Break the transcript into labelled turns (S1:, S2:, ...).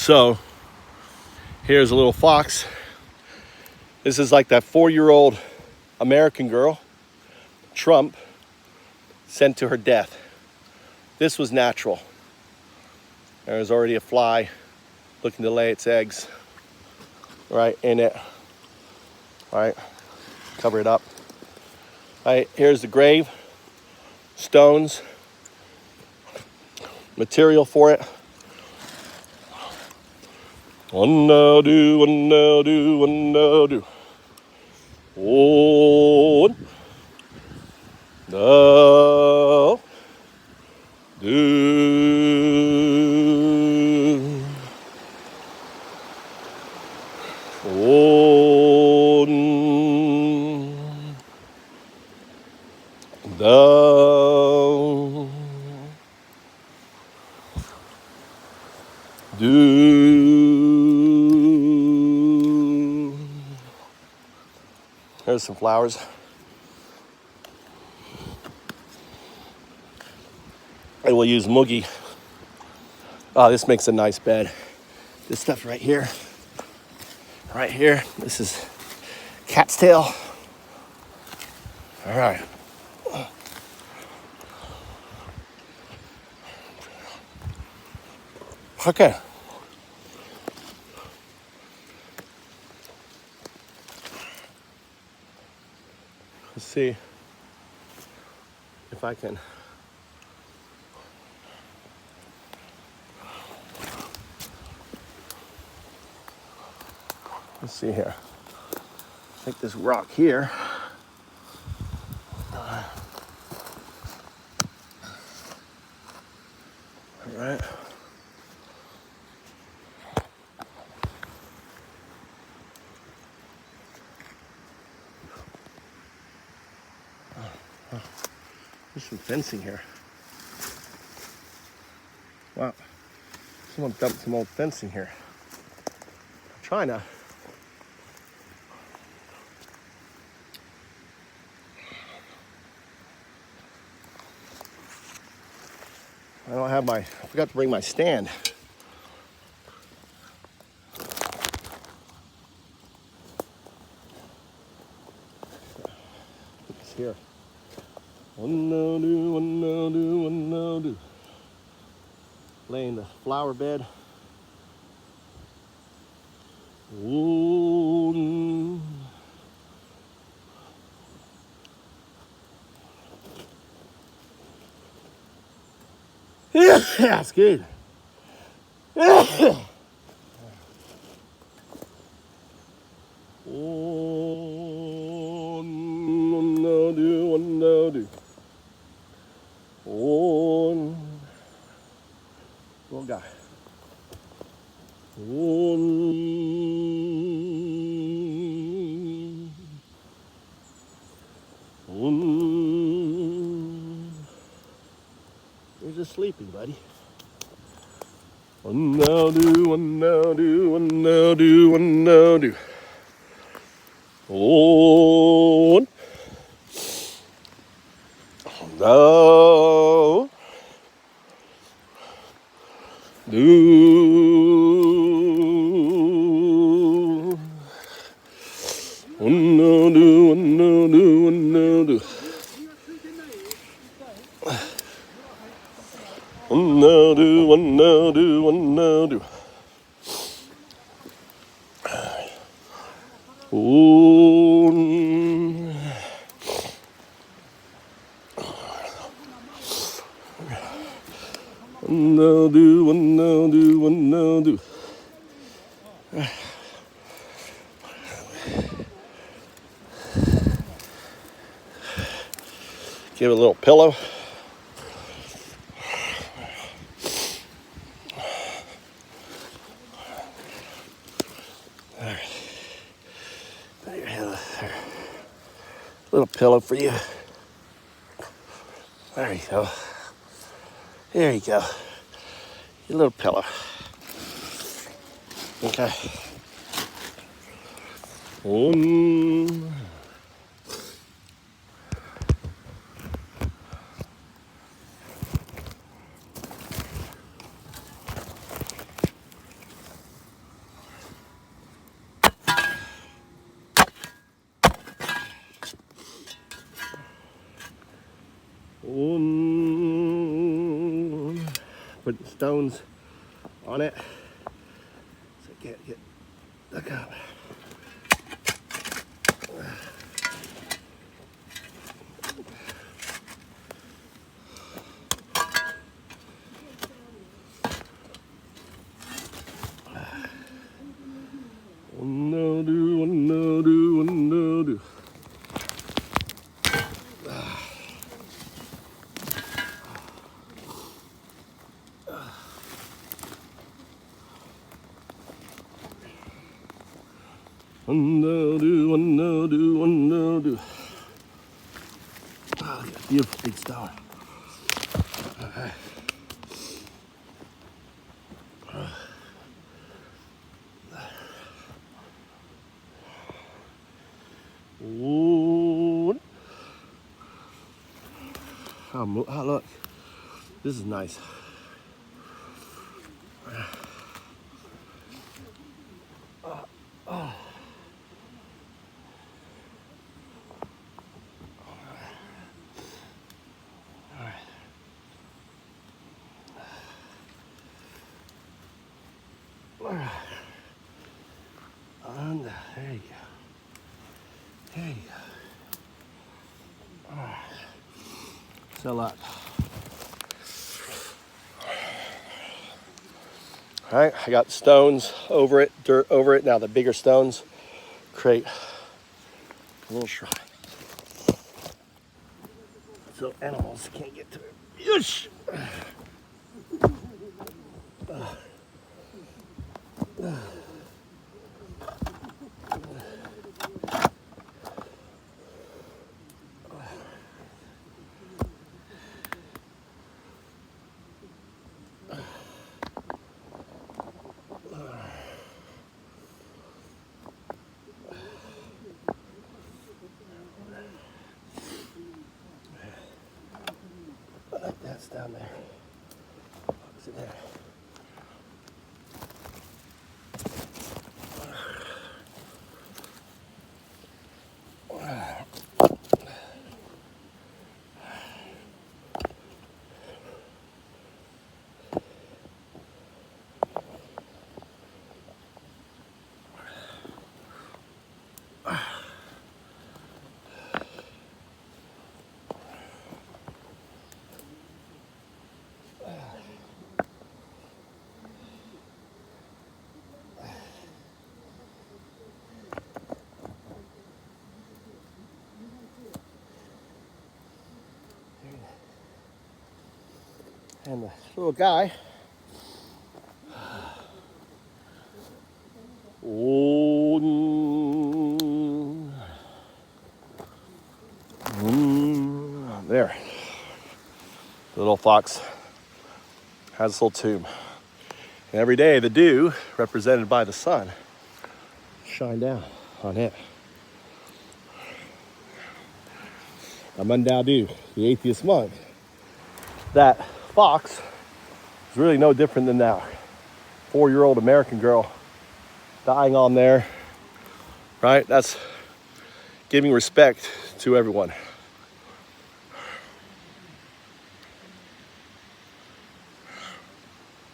S1: So here's a little fox. This is like that 4-year-old American girl Trump sent to her death. This was natural. There was already a fly looking to lay its eggs right in it. All right, cover it up. All right, here's the grave, stones, material for it. One now do, one now do, one now do. One now do. One thou do. There's some flowers. I will use Moogie. Oh, this makes a nice bed. This stuff right here. Right here. This is cat's tail. All right. Okay. Let's see if I can. Let's see here. Take this rock here. All right. There's some fencing here. Wow. Someone dumped some old fencing here. I'm trying to. I don't have I forgot to bring my stand. Put this here. One no do, one no do, one no do. Laying the flower bed. Ooh. That's good. One no do, one no do. One. Little guy. One. One. You're just sleeping, buddy. One now do, one now do, one now do, one now do. One. Now do. One now do, one now do, one now do. One now do, one now do, one now do. One. One now do, one now do, one now do. Give it a little pillow. Little pillow for you. There you go. There you go. Your little pillow. Okay. One. Put stones on it so it can't get stuck up. Oh, beautiful big stone. Alright. Oh, look. This is nice. And there you go. There you go. So look. All right, I got stones over it, dirt over it. Now the bigger stones create a little shrine. So animals can't get to it. Yes! That's down there. What's it there? And the little guy, there, the little fox has this little tomb. And every day the dew, represented by the sun, shine down on it. Amandu, the atheist monk, that fox is really no different than that 4-year-old American girl dying on there, right? That's giving respect to everyone.